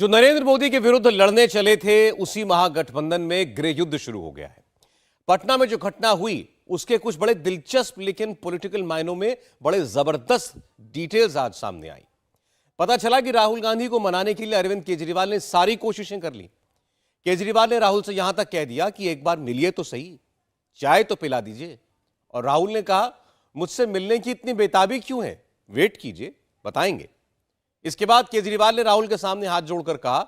जो नरेंद्र मोदी के विरुद्ध लड़ने चले थे उसी महागठबंधन में गृह युद्ध शुरू हो गया है। पटना में जो घटना हुई उसके कुछ बड़े दिलचस्प लेकिन पॉलिटिकल मायनों में बड़े जबरदस्त डिटेल्स आज सामने आई। पता चला कि राहुल गांधी को मनाने के लिए अरविंद केजरीवाल ने सारी कोशिशें कर ली। केजरीवाल ने राहुल से यहां तक कह दिया कि एक बार मिलिए तो सही, चाय तो पिला दीजिए। और राहुल ने कहा, मुझसे मिलने की इतनी बेताबी क्यों है, वेट कीजिए बताएंगे। इसके बाद केजरीवाल ने राहुल के सामने हाथ जोड़कर कहा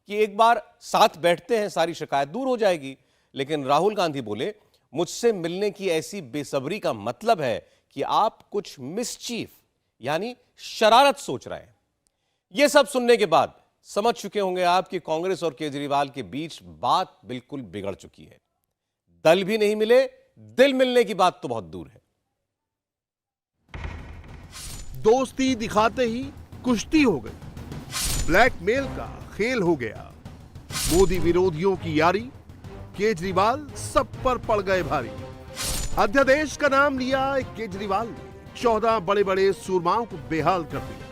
कि एक बार साथ बैठते हैं, सारी शिकायत दूर हो जाएगी। लेकिन राहुल गांधी बोले, मुझसे मिलने की ऐसी बेसब्री का मतलब है कि आप कुछ मिसचीफ यानी शरारत सोच रहे हैं। यह सब सुनने के बाद समझ चुके होंगे आप कि कांग्रेस और केजरीवाल के बीच बात बिल्कुल बिगड़ चुकी है। दल भी नहीं मिले, दिल मिलने की बात तो बहुत दूर है। दोस्ती दिखाते ही कुश्ती हो गई, ब्लैकमेल का खेल हो गया। मोदी विरोधियों की यारी, केजरीवाल सब पर पड़ गए भारी। अध्यादेश का नाम लिया केजरीवाल ने 14 बड़े बड़े सुरमाओं को बेहाल कर दिया।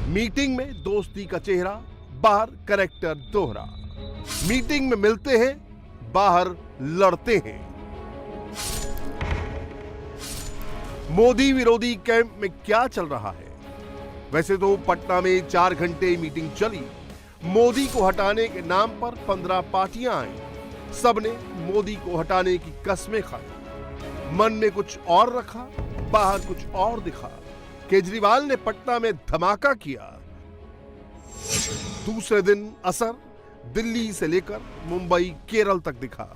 मीटिंग में दोस्ती का चेहरा, बाहर कैरेक्टर दोहरा। मीटिंग में मिलते हैं, बाहर लड़ते हैं। मोदी विरोधी कैंप में क्या चल रहा है? वैसे तो पटना में 4 घंटे मीटिंग चली। मोदी को हटाने के नाम पर 15 पार्टियां आई। सबने मोदी को हटाने की कस्में खाई। मन में कुछ और रखा, बाहर कुछ और दिखा। केजरीवाल ने पटना में धमाका किया। दूसरे दिन असर दिल्ली से लेकर मुंबई, केरल तक दिखा।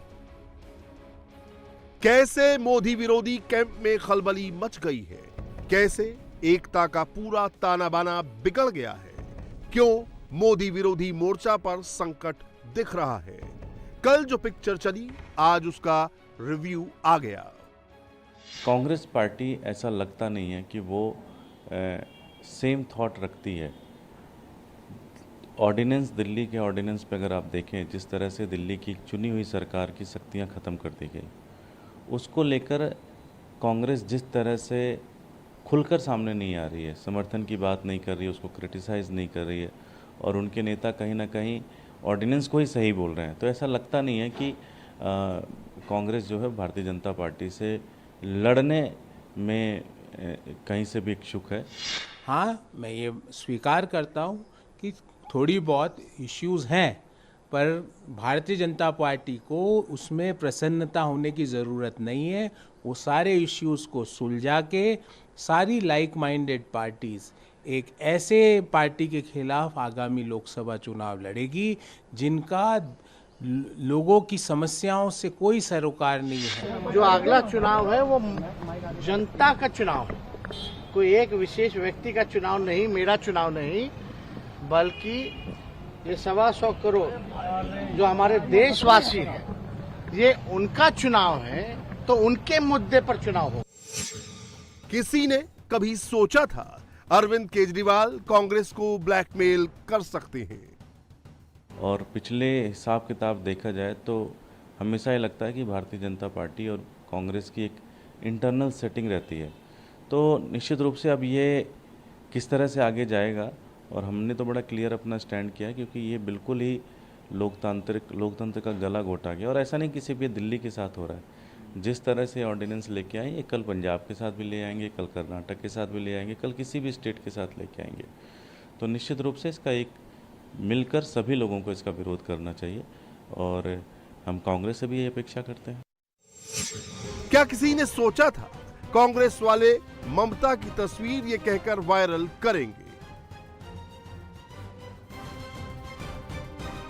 कैसे मोदी विरोधी कैंप में खलबली मच गई है, कैसे एकता का पूरा ताना बाना बिगड़ गया है, क्यों मोदी विरोधी मोर्चा पर संकट दिख रहा है। कल जो पिक्चर चली, आज उसका रिव्यू आ गया। कांग्रेस पार्टी ऐसा लगता नहीं है कि वो सेम थॉट रखती है। ऑर्डिनेंस, दिल्ली के ऑर्डिनेंस पे अगर आप देखें, जिस तरह से दिल्ली की चुनी हुई सरकार की शक्तियां ख़त्म कर दी गई, उसको लेकर कांग्रेस जिस तरह से खुलकर सामने नहीं आ रही है, समर्थन की बात नहीं कर रही है, उसको क्रिटिसाइज़ नहीं कर रही है, और उनके नेता कहीं ना कहीं ऑर्डिनेंस को ही सही बोल रहे हैं, तो ऐसा लगता नहीं है कि कांग्रेस जो है भारतीय जनता पार्टी से लड़ने में कहीं से भी इच्छुक है। हाँ, मैं ये स्वीकार करता हूँ कि थोड़ी बहुत इश्यूज़ हैं, पर भारतीय जनता पार्टी को उसमें प्रसन्नता होने की ज़रूरत नहीं है। वो सारे इश्यूज़ को सुलझा के सारी लाइक माइंडेड पार्टीज़ एक ऐसे पार्टी के खिलाफ आगामी लोकसभा चुनाव लड़ेगी जिनका लोगों की समस्याओं से कोई सरोकार नहीं है। जो अगला चुनाव है वो जनता का चुनाव है, कोई एक विशेष व्यक्ति का चुनाव नहीं, मेरा चुनाव नहीं, बल्कि ये 125 करोड़ जो हमारे देशवासी हैं, ये उनका चुनाव है, तो उनके मुद्दे पर चुनाव हो। किसी ने कभी सोचा था अरविंद केजरीवाल कांग्रेस को ब्लैकमेल कर सकते हैं? और पिछले हिसाब किताब देखा जाए तो हमेशा ये लगता है कि भारतीय जनता पार्टी और कांग्रेस की एक इंटरनल सेटिंग रहती है। तो निश्चित रूप से अब ये किस तरह से आगे जाएगा, और हमने तो बड़ा क्लियर अपना स्टैंड किया, क्योंकि ये बिल्कुल ही लोकतंत्र का गला घोटा गया। और ऐसा नहीं किसी भी दिल्ली के साथ हो रहा है। जिस तरह से ऑर्डिनेंस लेके आए, ये कल पंजाब के साथ भी ले आएंगे, कल कर्नाटक के साथ भी ले आएंगे, कल किसी भी स्टेट के साथ लेके आएंगे। तो निश्चित रूप से इसका एक मिलकर सभी लोगों को इसका विरोध करना चाहिए, और हम कांग्रेस से भी ये अपेक्षा करते हैं। क्या किसी ने सोचा था कांग्रेस वाले ममता की तस्वीर ये कहकर वायरल करेंगे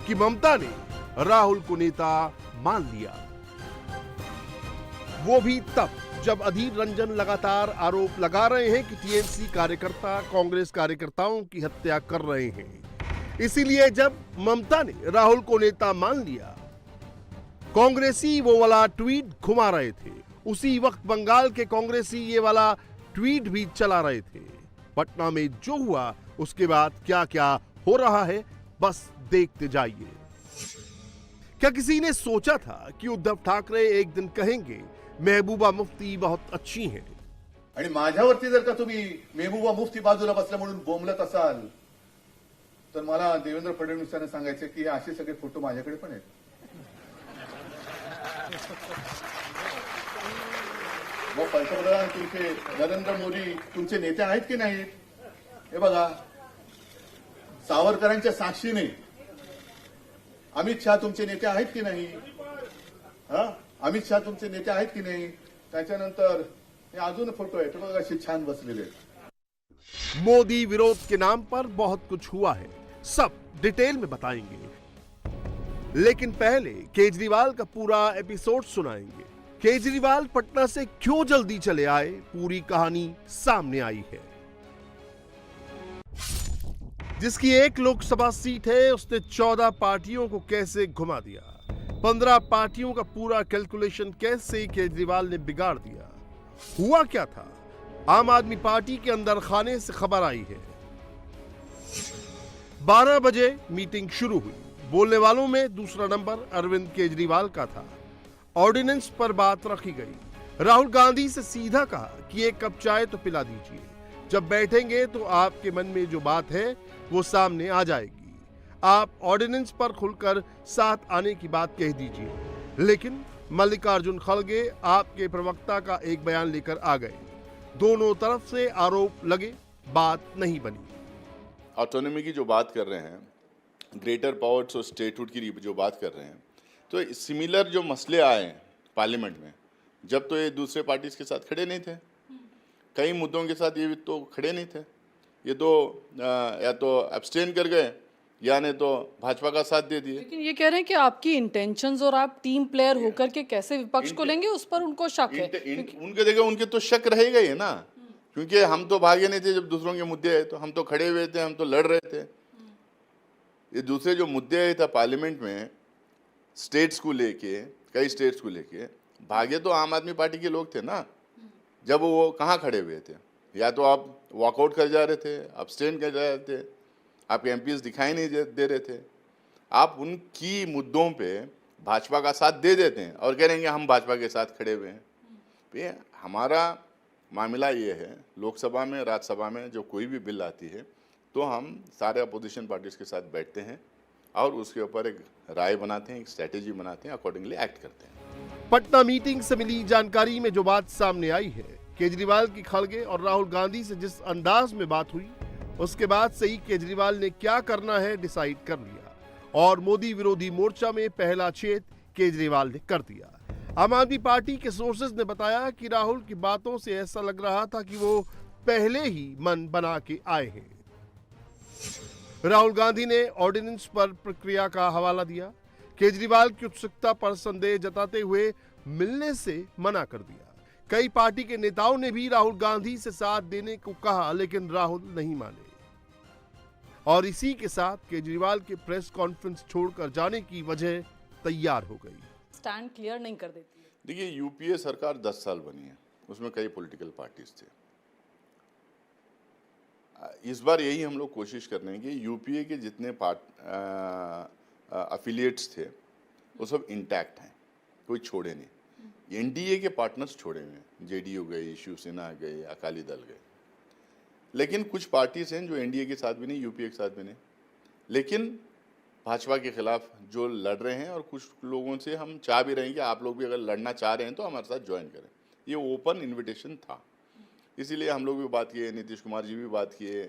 कि ममता ने राहुल को नेता मान लिया? वो भी तब जब अधीर रंजन लगातार आरोप लगा रहे हैं कि टीएमसी कार्यकर्ता कांग्रेस कार्यकर्ताओं की हत्या कर रहे हैं। इसीलिए जब ममता ने राहुल को नेता मान लिया, कांग्रेसी वो वाला ट्वीट घुमा रहे थे। उसी वक्त बंगाल के कांग्रेसी ये वाला ट्वीट भी चला रहे थे। पटना में जो हुआ, उसके बाद क्या क्या हो रहा है, बस देखते जाइए। क्या किसी ने सोचा था कि उद्धव ठाकरे एक दिन कहेंगे महबूबा मुफ्ती बहुत अच्छी हैं? आणि माझ्यावरती जर का तुम्ही महबूबा मुफ्ती बाजूला बसल्या म्हणून बोंबलत असाल तर मला देवेंद्र फडणवीसांना सांगायचं की हे असे सगळे फोटो माझ्याकडे पण आहेत. मग पंतप्रधान तुमचे नरेंद्र मोदी तुमचे नेते आहेत की नाहीत? हे बघा, सावरकरांच्या साक्षीने अमित शहा तुमचे नेते आहेत की नाही? अमित शहा तुमचे नेते आहेत की नाही? त्याच्यानंतर हे अजून फोटो आहेत बघा, असे छान बसलेले. मोदी विरोध के नाम पर बहुत कुछ हुआ है, सब डिटेल में बताएंगे, लेकिन पहले केजरीवाल का पूरा एपिसोड सुनाएंगे. केजरीवाल पटना से क्यों जल्दी चले आए, पूरी कहानी सामने आई है. जिसकी एक लोकसभा सीट है, उसने 14 पार्टियों को कैसे घुमा दिया, 15 पार्टियों का पूरा कैलकुलेशन कैसे केजरीवाल ने बिगाड़ दिया. हुआ क्या था? आम आदमी पार्टी के अंदर खाने से खबर आई है. 12 बजे मीटिंग शुरू हुई. बोलने वालों में दूसरा नंबर अरविंद केजरीवाल का था. ऑर्डिनेंस पर बात रखी गई. राहुल गांधी से सीधा कहा कि एक कप चाय तो पिला दीजिए, जब बैठेंगे तो आपके मन में जो बात है वो सामने आ जाएगी. आप ऑर्डिनेंस पर खुलकर साथ आने की बात कह दीजिए. लेकिन मल्लिकार्जुन खड़गे आपके प्रवक्ता का एक बयान लेकर आ गए. दोनों तरफ से आरोप लगे, बात नहीं बनी. ऑटोनॉमी की जो बात कर रहे हैं, ग्रेटर पावर्स और स्टेटहुड की जो बात कर रहे हैं, तो सिमिलर जो मसले आए पार्लियामेंट में, जब तो ये दूसरे पार्टीज के साथ खड़े नहीं थे, कई मुद्दों के साथ ये तो खड़े नहीं थे. ये तो या तो एब्सटेन कर गए या नहीं तो भाजपा का साथ दे दिए. लेकिन ये कह रहे हैं कि आपकी इंटेंशंस और आप टीम प्लेयर होकर के कैसे विपक्ष को लेंगे, उस पर उनको शक है. उनके देखो, उनके तो शक रहेगा ही ना, क्योंकि हम तो भागे नहीं थे जब दूसरों के मुद्दे आए, तो हम तो खड़े हुए थे, हम तो लड़ रहे थे. ये दूसरे जो मुद्दे आए था पार्लियामेंट में, स्टेट्स को लेके, कई स्टेट्स को लेके, भागे तो आम आदमी पार्टी के लोग थे ना. जब वो कहाँ खड़े हुए थे? या तो आप वॉकआउट कर जा रहे थे, अब्सटेन कर जा रहे थे, आपके एमपीज दिखाई नहीं दे रहे थे. आप उनकी मुद्दों पे भाजपा का साथ दे देते हैं और कह रहे हैं हम भाजपा के साथ खड़े हुए हैं. ये हमारा मामला ये है, लोकसभा में, राज्यसभा में जो कोई भी बिल आती है तो हम सारे अपोजिशन पार्टीज के साथ बैठते हैं और उसके ऊपर एक राय बनाते हैं, एक स्ट्रैटेजी बनाते हैं, अकॉर्डिंगली एक्ट करते हैं. पटना मीटिंग से मिली जानकारी में जो बात सामने आई है, केजरीवाल की खड़गे और राहुल गांधी से जिस अंदाज में बात हुई, उसके बाद से ही केजरीवाल ने क्या करना है डिसाइड कर लिया और मोदी विरोधी मोर्चा में पहला छेद केजरीवाल ने कर दिया. आम आदमी पार्टी के सोर्सेज ने बताया कि राहुल की बातों से ऐसा लग रहा था कि वो पहले ही मन बना के आए हैं. राहुल गांधी ने ऑर्डिनेंस पर प्रक्रिया का हवाला दिया. केजरीवाल की उत्सुकता पर संदेह जताते हुए मिलने से मना कर दिया. कई पार्टी के नेताओं ने भी राहुल गांधी से साथ देने को कहा, लेकिन राहुल नहीं माने और इसी के साथ केजरीवाल के प्रेस कॉन्फ्रेंस छोड़कर जाने की वजह तैयार हो गई. स्टैंड क्लियर नहीं कर देती है. देखिए, यूपीए सरकार 10 साल बनी है, उसमें कई पॉलिटिकल पार्टीज थे. इस बार यही हम लोग कोशिश कर रहे हैं कि यूपीए के जितने अफिलिएट्स थे वो सब इंटैक्ट हैं, कोई छोड़े नहीं. एनडीए के पार्टनर्स छोड़े हुए हैं, जेडीयू गई, शिवसेना गई, अकाली दल गए. लेकिन कुछ पार्टीज हैं जो एनडीए के साथ भी नहीं, यूपीए के साथ भी नहीं, लेकिन भाजपा के खिलाफ जो लड़ रहे हैं. और कुछ लोगों से हम चाह भी रहे हैं कि आप लोग भी अगर लड़ना चाह रहे हैं तो हमारे साथ ज्वाइन करें. ये ओपन इन्विटेशन था, इसीलिए हम लोग भी बात किए, नीतीश कुमार जी भी बात किए,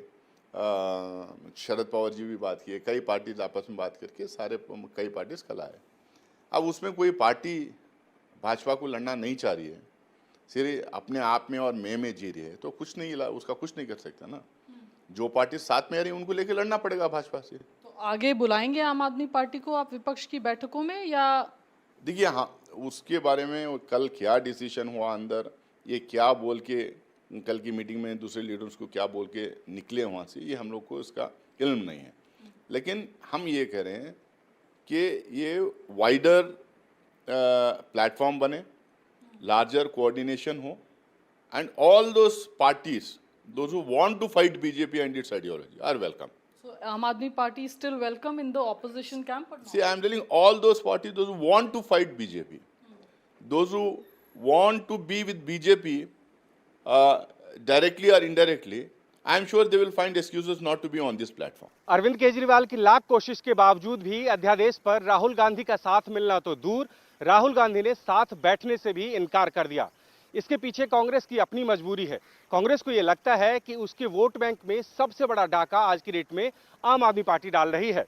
शरद पवार जी भी बात किए, कई पार्टीज आपस में बात करके कई पार्टीज कल आए. अब उसमें कोई पार्टी भाजपा को लड़ना नहीं चाह रही है, सिर्फ अपने आप में और में जी रही है, तो कुछ नहीं, उसका कुछ नहीं कर सकता ना. जो पार्टी साथ में आ रही है उनको लेकर लड़ना पड़ेगा भाजपा से. तो आगे बुलाएंगे आम आदमी पार्टी को आप विपक्ष की बैठकों में, या? देखिए, हाँ, उसके बारे में कल क्या डिसीजन हुआ अंदर, ये क्या बोल के कल की मीटिंग में दूसरे लीडर्स को क्या बोल के निकले वहाँ से, ये हम लोग को इसका इल्म नहीं है. लेकिन हम ये कह रहे हैं कि ये वाइडर प्लेटफॉर्म बने, लार्जर कोऑर्डिनेशन हो, and all those parties, those who want to fight BJP and its ideology are welcome. So Aam Aadmi Party is still welcome in the opposition camp? Or not? See, I am telling all those parties, those who want to fight BJP, those who want to be with BJP directly or indirectly, I am sure they will find excuses not to be on this platform. Arvind Kejriwal की लाख कोशिश के बावजूद भी अध्यादेश पर राहुल गांधी का साथ मिलना तो दूर, राहुल गांधी ने साथ बैठने से भी इनकार कर दिया। इसके पीछे कांग्रेस की अपनी मजबूरी है। कांग्रेस को यह लगता है कि उसके वोट बैंक में सबसे बड़ा डाका आज की डेट में आम आदमी पार्टी डाल रही है,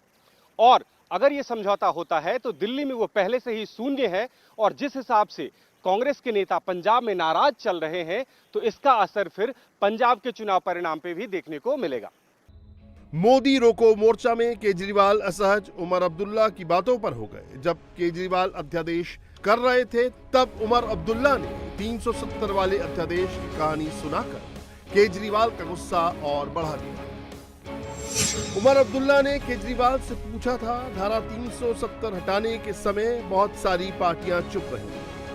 और अगर ये समझौता होता है तो दिल्ली में वो पहले से ही शून्य है, और जिस हिसाब से कांग्रेस के नेता पंजाब में नाराज चल रहे हैं तो इसका असर फिर पंजाब के चुनाव परिणाम पे भी देखने को मिलेगा। मोदी रोको मोर्चा में केजरीवाल असहज उमर अब्दुल्ला की बातों पर हो गए। जब केजरीवाल अध्यादेश कर रहे थे तब उमर अब्दुल्ला ने 370 वाले अध्यादेश की कहानी सुनाकर केजरीवाल का गुस्सा और बढ़ा दिया। उमर अब्दुल्ला ने केजरीवाल से पूछा था, धारा 370 हटाने के समय बहुत सारी पार्टियां चुप रही,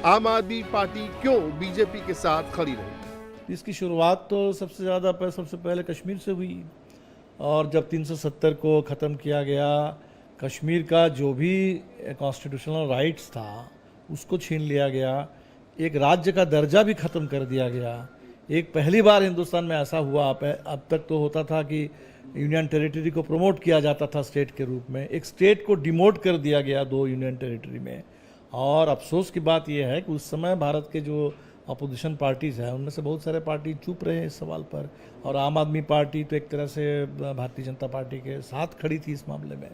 आम आदमी पार्टी क्यों बीजेपी के साथ खड़ी रही? इसकी शुरुआत तो सबसे पहले कश्मीर से हुई, और जब 370 को ख़त्म किया गया, कश्मीर का जो भी कॉन्स्टिट्यूशनल राइट्स था उसको छीन लिया गया, एक राज्य का दर्जा भी ख़त्म कर दिया गया। एक पहली बार हिंदुस्तान में ऐसा हुआ, अब तक तो होता था कि यूनियन टेरिटरी को प्रमोट किया जाता था स्टेट के रूप में, एक स्टेट को डिमोट कर दिया गया 2 यूनियन टेरिटरी में। और अफसोस की बात यह है कि उस समय भारत के जो अपोजिशन पार्टीज़ हैं उनमें से बहुत सारे पार्टी चुप रहे इस सवाल पर, और आम आदमी पार्टी तो एक तरह से भारतीय जनता पार्टी के साथ खड़ी थी इस मामले में।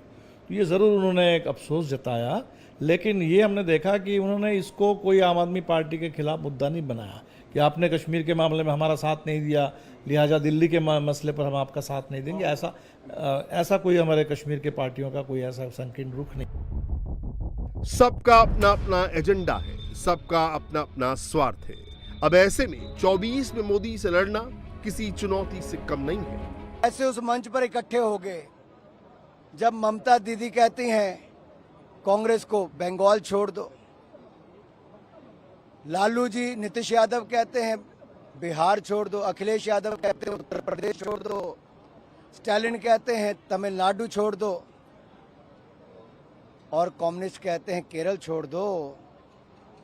तो ये ज़रूर उन्होंने एक अफसोस जताया, लेकिन ये हमने देखा कि उन्होंने इसको कोई आम आदमी पार्टी के खिलाफ मुद्दा नहीं बनाया कि आपने कश्मीर के मामले में हमारा साथ नहीं दिया, लिहाजा दिल्ली के मसले पर हम आपका साथ नहीं देंगे। ऐसा कोई हमारे कश्मीर के पार्टियों का कोई ऐसा संकीर्ण रुख नहीं। सबका अपना अपना एजेंडा है, सबका अपना अपना स्वार्थ है। अब ऐसे में 24 में मोदी से लड़ना किसी चुनौती से कम नहीं है। ऐसे उस मंच पर इकट्ठे हो गए जब ममता दीदी कहती हैं कांग्रेस को बंगाल छोड़ दो, लालू जी नीतीश यादव कहते हैं बिहार छोड़ दो, अखिलेश यादव कहते हैं उत्तर प्रदेश छोड़ दो, स्टालिन कहते हैं तमिलनाडु छोड़ दो, और कम्युनिस्ट कहते हैं केरल छोड़ दो,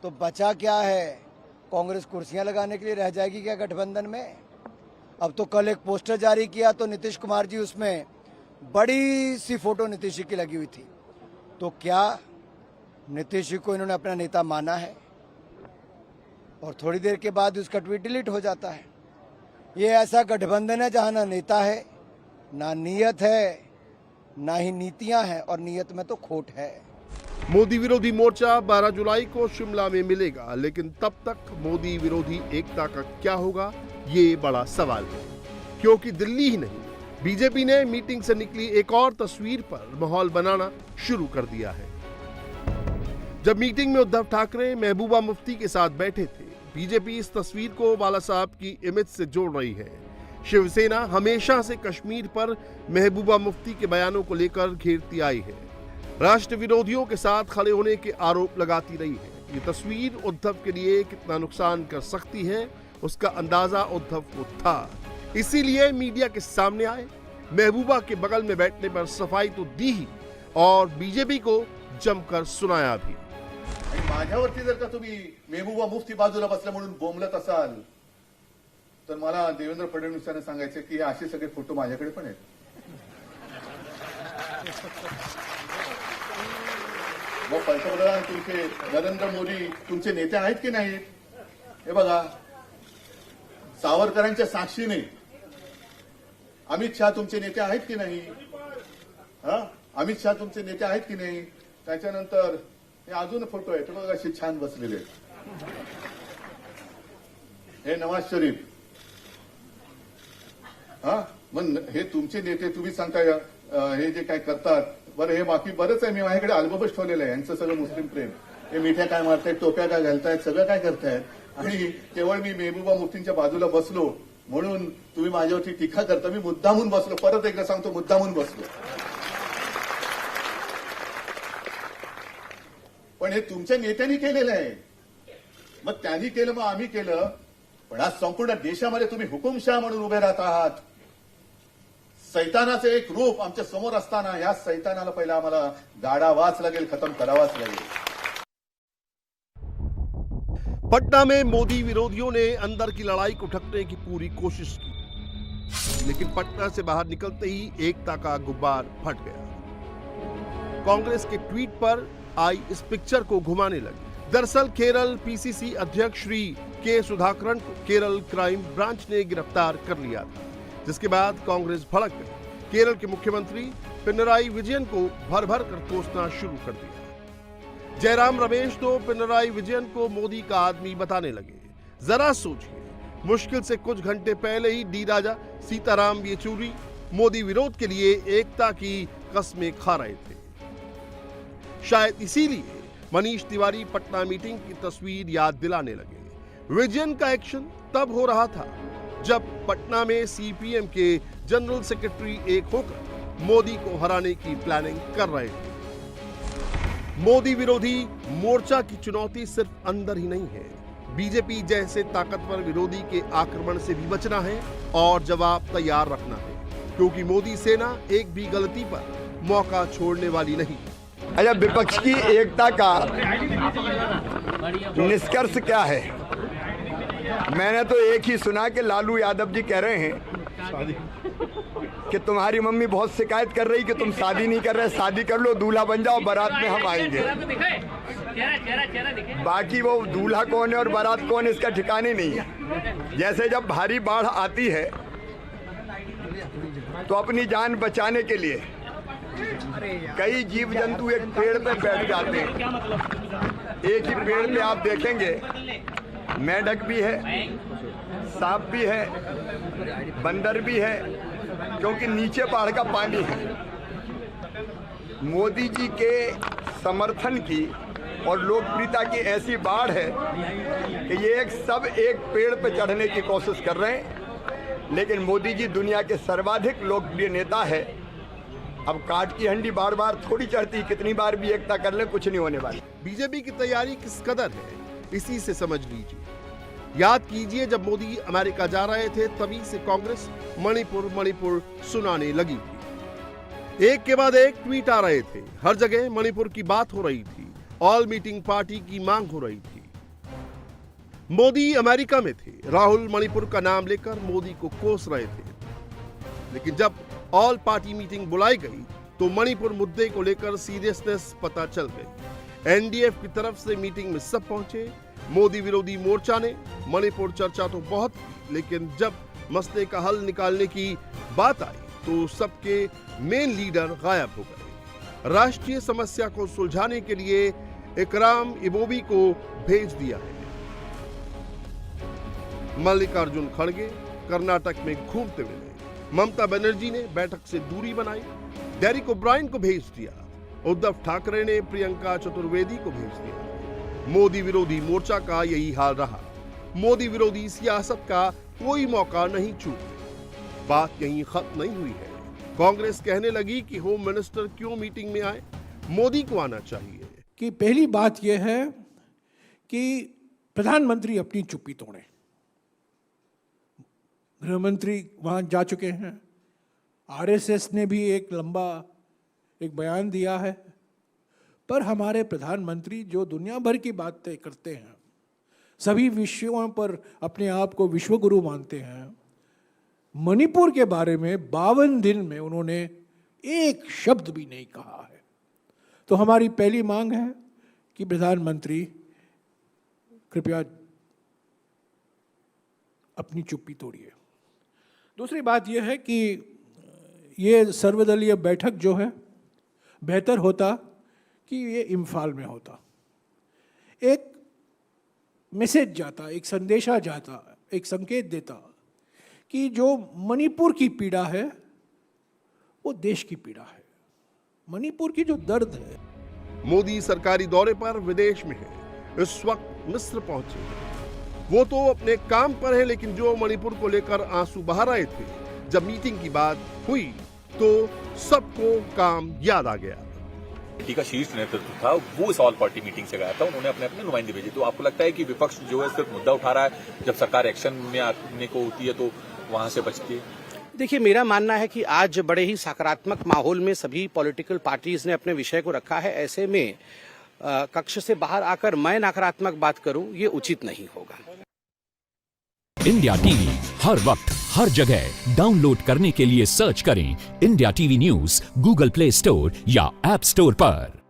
तो बचा क्या है? कांग्रेस कुर्सियां लगाने के लिए रह जाएगी क्या गठबंधन में? अब तो कल एक पोस्टर जारी किया तो नीतीश कुमार जी, उसमें बड़ी सी फोटो नीतीश जी की लगी हुई थी। तो क्या नीतीश जी को इन्होंने अपना नेता माना है? और थोड़ी देर के बाद उसका ट्वीट डिलीट हो जाता है। ये ऐसा गठबंधन है जहां ना नेता है, ना नीयत है, ना ही नीतियां हैं, और नीयत में तो खोट है। मोदी विरोधी मोर्चा 12 जुलाई को शिमला में मिलेगा, लेकिन तब तक मोदी विरोधी एकता का क्या होगा, ये बड़ा सवाल है। क्योंकि दिल्ली ही नहीं, बीजेपी ने मीटिंग से निकली एक और तस्वीर पर माहौल बनाना शुरू कर दिया है। जब मीटिंग में उद्धव ठाकरे महबूबा मुफ्ती के साथ बैठे थे, बीजेपी इस तस्वीर को बाला साहब की इमेज से जोड़ रही है। शिवसेना हमेशा से कश्मीर पर महबूबा मुफ्ती के बयानों को लेकर घेरती आई है, राष्ट्र विरोधियों के साथ खड़े होने के आरोप लगाती रही है। ये तस्वीर उद्धव के लिए कितना नुकसान कर सकती है, उसका अंदाजा उद्धव को था, इसीलिए मीडिया के सामने आए, महबूबा के बगल में बैठने पर सफाई तो दी ही, और बीजेपी को जमकर सुनाया भी। माझ्यावरती जर का तुम्ही महबूबा मुफ्ती बाजूला बसल्या म्हणून बोंबलत असाल तर मला देवेंद्र फडणवीसांना सांगायचं की असे सगळे फोटो माझ्याकडे पण आहेत। मग पंतप्रधान तुमचे नरेंद्र मोदी तुमचे नेते आहेत की नाहीत? हे बघा, सावरकरांच्या साक्षीने अमित शहा तुमचे नेते आहेत की नाही? अमित शहा तुमचे नेते आहेत की नाही? त्याच्यानंतर हे अजून फोटो आहेत बघा, असे छान बसलेले, हे नवाज शरीफ, मग हे तुमचे नेते, तुम्ही सांगताय हे जे काय करतात, बरं हे बाकी बरंच आहे, मी माझ्याकडे अल्बमच ठेवलेलं आहे यांचं सगळं मुस्लिम प्रेम, हे मिठ्या काय मारतायत, टोप्या काय घालतायत, सगळं काय करतायत, आणि केवळ मी महबूबा मुफ्तींच्या बाजूला बसलो म्हणून तुम्ही माझ्यावरती टीका करता। मी मुद्दामून बसलो, परत एकदा सांगतो, मुद्दामून बसलो, पण हे तुमच्या नेत्यांनी केलेलं आहे। मग त्यांनी केलं, मग आम्ही केलं, पण आज संपूर्ण देशामध्ये तुम्ही हुकुमशाह म्हणून उभे राहत आहात। सैतानाचे एक रूप आमच्या समोर असताना या सैतानाला पहिला आम्हाला गाडावाच लागेल, खत्म करावाच लागेल। पटना में मोदी विरोधियों ने अंदर की लड़ाई को ढकने की पूरी कोशिश की। लेकिन पटना से बाहर निकलते ही एकता का गुब्बार फट गया। कांग्रेस के ट्वीट पर आई इस पिक्चर को घुमाने लगी। दरअसल केरल पीसीसी अध्यक्ष श्री के सुधाकरन को केरल क्राइम ब्रांच ने गिरफ्तार कर लिया था, जिसके बाद कांग्रेस भड़क गई। केरल के मुख्यमंत्री पिनराई विजयन को भर भर कर कोसना शुरू कर दिया। जयराम रमेश तो पिनराई विजयन को मोदी का आदमी बताने लगे। जरा सोचिए, मुश्किल से कुछ घंटे पहले ही डी राजा सीताराम येचुरी मोदी विरोध के लिए एकता की कस्में खा रहे थे। शायद इसीलिए मनीष तिवारी पटना मीटिंग की तस्वीर याद दिलाने लगे। विजयन का एक्शन तब हो रहा था जब पटना में सीपीएम के जनरल सेक्रेटरी एक होकर मोदी को हराने की प्लानिंग कर रहे थे। मोदी विरोधी मोर्चा की चुनौती सिर्फ अंदर ही नहीं है, बीजेपी जैसे ताकतवर विरोधी के आक्रमण से भी बचना है और जवाब तैयार रखना है, क्योंकि मोदी सेना एक भी गलती पर मौका छोड़ने वाली नहीं। अच्छा, विपक्ष की एकता का निष्कर्ष क्या है? मैंने तो एक ही सुना कि लालू यादव जी कह रहे हैं कि तुम्हारी मम्मी बहुत शिकायत कर रही कि तुम शादी नहीं कर रहे, शादी कर लो, दूल्हा बन जाओ, बारात में हम आएंगे। बाकी वो दूल्हा कौन है और बारात कौन है इसका ठिकाने नहीं है। जैसे जब भारी बाढ़ आती है तो अपनी जान बचाने के लिए कई जीव जंतु एक पेड़ पे बैठ जाते हैं। एक ही पेड़ पे आप देखेंगे मेंढक भी है, सांप भी है, बंदर भी है, क्योंकि नीचे पहाड़ का पानी है। मोदी जी के समर्थन की और लोकप्रियता की ऐसी बाढ़ है कि ये सब एक पेड़ पे चढ़ने की कोशिश कर रहे हैं, लेकिन मोदी जी दुनिया के सर्वाधिक लोकप्रिय नेता है। अब काट की हंडी बार बार थोड़ी चढ़ती, कितनी बार भी एकता कर ले कुछ नहीं होने वाली। बीजेपी की तैयारी किस कदर है इसी से समझ लीजिए। याद कीजिए, जब मोदी अमेरिका जा रहे थे तभी से कांग्रेस मणिपुर सुनाने लगी थी। एक के बाद एक ट्वीट आ रहे थे, हर जगह मणिपुर की बात हो रही थी, ऑल मीटिंग पार्टी की मांग हो रही थी। मोदी अमेरिका में थे, राहुल मणिपुर का नाम लेकर मोदी को कोस रहे थे, लेकिन जब ऑल पार्टी मीटिंग बुलाई गई तो मणिपुर मुद्दे को लेकर सीरियसनेस पता चल गई। एनडीएफ की तरफ से मीटिंग में सब पहुंचे। मोदी विरोधी मोर्चा ने मणिपुर चर्चा तो बहुत की, लेकिन जब मसले का हल निकालने की बात आई तो सबके मेन लीडर गायब हो गए। राष्ट्रीय समस्या को सुलझाने के लिए इकराम इबोबी को भेज दिया है। मल्लिकार्जुन खड़गे कर्नाटक में घूमते मिले। ममता बनर्जी ने बैठक से दूरी बनाई, डेरेक ओब्रायन को भेज दिया। उद्धव ठाकरे ने प्रियंका चतुर्वेदी को भेज दिया। मोदी विरोधी मोर्चा का यही हाल रहा। मोदी विरोधी सियासत का कोई मौका नहीं चूके। बात यहीं खत्म नहीं हुई है। कांग्रेस कहने लगी कि होम मिनिस्टर क्यों मीटिंग में आए, मोदी को आना चाहिए। कि पहली बात यह है कि प्रधानमंत्री अपनी चुप्पी तोड़े। गृह मंत्री वहां जा चुके हैं, आरएसएस ने भी एक लंबा बयान दिया है, पर हमारे प्रधानमंत्री जो दुनिया भर की बातें करते हैं, सभी विषयों पर अपने आप को विश्वगुरु मानते हैं, मणिपुर के बारे में 52 दिन में उन्होंने एक शब्द भी नहीं कहा है। तो हमारी पहली मांग है कि प्रधानमंत्री कृपया अपनी चुप्पी तोड़िए। दूसरी बात यह है कि ये सर्वदलीय बैठक जो है, बेहतर होता कि ये इम्फाल में होता। एक मैसेज जाता, एक संदेशा जाता, एक संकेत देता कि जो मणिपुर की पीड़ा है वो देश की पीड़ा है। मणिपुर की जो दर्द है। मोदी सरकारी दौरे पर विदेश में है। इस वक्त मिस्र पहुंचे। वो तो अपने काम पर है, लेकिन जो मणिपुर को लेकर आंसू बहा रहे थे, जब मीटिंग की बात हुई तो सबको काम याद आ गया। पार्टी का शीर्ष नेतृत्व था वो इस ऑल पार्टी मीटिंग से गया था, उन्होंने अपने अपने नुमाइंदे भेजे। तो आपको लगता है कि विपक्ष जो है सिर्फ मुद्दा उठा रहा है, जब सरकार एक्शन में आने को होती है तो वहां से बचती है? देखिए, मेरा मानना है कि आज बड़े ही सकारात्मक माहौल में सभी पॉलिटिकल पार्टीज ने अपने विषय को रखा है। ऐसे में कक्ष से बाहर आकर मैं नकारात्मक बात करूं, ये उचित नहीं होगा। इंडिया टीवी हर वक्त हर जगह डाउनलोड करने के लिए सर्च करें India TV news Google play store या ऐप स्टोर पर।